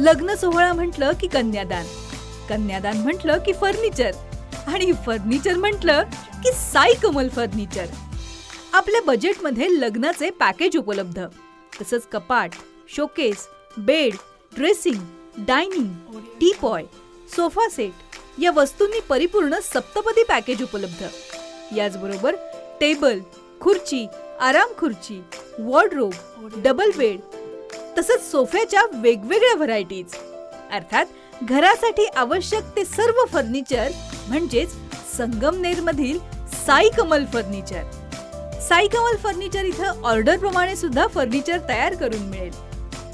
लग्न सोहळा म्हटलं की कन्यादान, कन्यादान म्हटलं की फर्निचर आणि फर्निचर म्हटलं की साई कमल फर्निचर. आपल्या बजेटमध्ये लग्नाचे पॅकेज उपलब्ध, तसंच कपाट, showcase, bed, dressing, dining, teapoy, sofa set या वस्तूंनी परिपूर्ण सप्तपदी पॅकेज उपलब्ध. याचबरोबर टेबल, खुर्ची, आराम खुर्ची, वॉर्डरोब, डबल बेड तसंच सोफ्याच्या वेगवेगळ्या व्हरायटीज. अर्थात घरासाठी आवश्यक ते सर्व फर्निचर म्हणजेच संगमनेरमधील साई कमल फर्निचर. साई कमल फर्निचर इथं ऑर्डर प्रमाणे सुद्धा फर्निचर तयार करून मिळेल.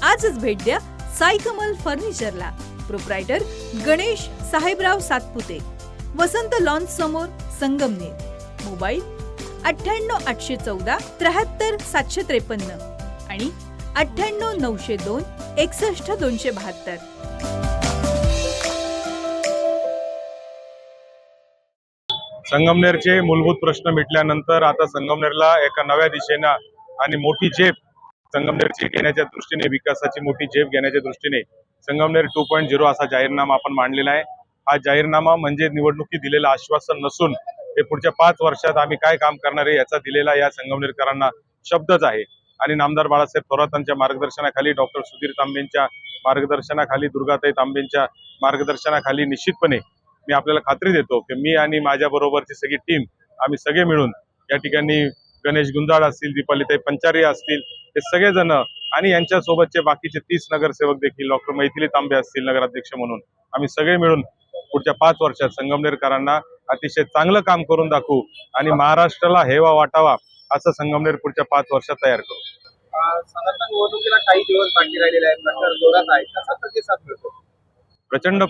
आजच भेट द्या साई कमल फर्निचरला. प्रोप्रायटर गणेश साहेबराव सातपुते, वसंत लॉन्स समोर, संगमनेर. मोबाईल 98 814 73 753 आणि 98 902 61 272. संगमनेरचे मूलभूत प्रश्न मिटल्यानंतर आता संगमनेरला एका नव्या दिशेनं आणि मोठी झेप संगमनेरची घेण्याच्या दृष्टीने, विकासाची मोठी झेप घेण्याच्या दृष्टीने संगमनेर 2.0 असा जाहीरनामा आपण मांडलेला आहे. हा जाहीरनामा म्हणजे निवडणुकीत दिलेलं आश्वासन नसून हे पुढच्या 5 वर्षात आम्ही काय काम करणार आहे याचा दिलेला या संगमनेरकरांना शब्दच आहे. आणि नामदार बाळासाहेब थोरातांच्या मार्गदर्शनाखाली, डॉक्टर सुधीर तांबेंच्या मार्गदर्शनाखाली, दुर्गाताई तांबेंच्या मार्गदर्शनाखाली निश्चितपणे मी आपल्याला खात्री देतो की मी आणि माझ्या बरोबरची सगळी टीम, आम्ही सगळे मिळून या ठिकाणी गणेश गुंजाळ असतील, दीपालीताई पंचारी असतील, हे सगळेजण आणि यांच्या सोबतचे बाकीचे 30 नगरसेवक देखील, डॉक्टर मैथिली तांबे असतील नगराध्यक्ष म्हणून, आम्ही सगळे मिळून पुढच्या 5 वर्षात संगमनेरकरांना अतिशय चांगलं काम करून दाखवू आणि महाराष्ट्राला हेवा वाटावा असं संगमनेर पुढच्या 5 वर्षात तयार करू. साधारण निवडणुकीला काही दिवस बाकी राहिलेले आहेत, प्रचार जोरात आहे, कसा प्रतिसाद मिळतो? प्रचंड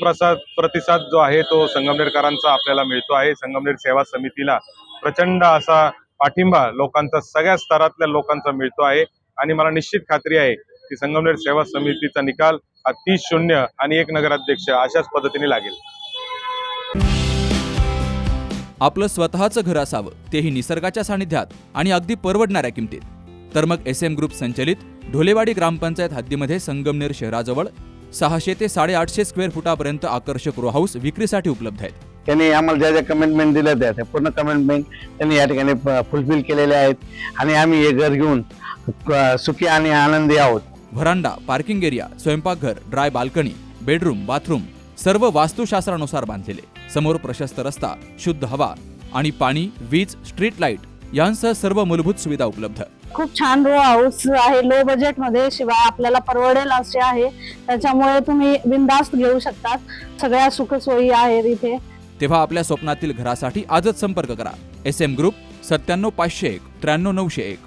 प्रतिसाद जो आहे तो संगमनेरकरांचा आपल्याला मिळतो आहे. संगमनेर सेवा समितीला प्रचंड असा पाठिंबा लोकांचा, सगळ्या स्तरातल्या लोकांचा मिळतो आहे आणि मला निश्चित खात्री आहे की संगमनेर सेवा समितीचा निकाल हा 30-0 आणि 1 नगराध्यक्ष अशाच पद्धतीने लागेल. आपलं स्वतःचं घर असावं, तेही निसर्गाच्या सानिध्यात आणि अगदी परवडणाऱ्या किमतीत. तर मग SM ग्रुप संचलित ढोलेवाडी ग्रामपंचायत हद्दीमध्ये संगमनेर शहराजवळ 600 ते 850 स्क्वेअर फुटापर्यंत आकर्षक रो हाऊस विक्रीसाठी उपलब्ध आहेत. त्यांनी आम्हाला ज्या ज्या कमिटमेंट दिल्या त्या पूर्ण कमिटमेंट त्यांनी या ठिकाणी फुलफिल केलेले आहेत आणि आम्ही हे घर घेऊन सुखी आणि आनंदी आहोत. व्हरांडा, पार्किंग एरिया, स्वयंपाकघर, ड्राय बाल्कनी, बेडरूम, बाथरूम सर्व वास्तुशास्त्रानुसार बांधलेले. समोर प्रशस्त रस्ता, शुद्ध हवा आणि पाणी, वीज, स्ट्रीट लाईट यांसह सर्व मूलभूत सुविधा उपलब्ध. खूप छान रो हाऊस आहे, लो बजेट मध्ये, शिवाय आपल्याला परवडेल असे आहे. त्याच्यामुळे तुम्ही बिनधास्त घेऊ शकता. सगळ्या सुखसोयी आहेत इथे. तेव्हा आपल्या स्वप्नातील घरासाठी आजच संपर्क करा. SM group 97 501 93 901.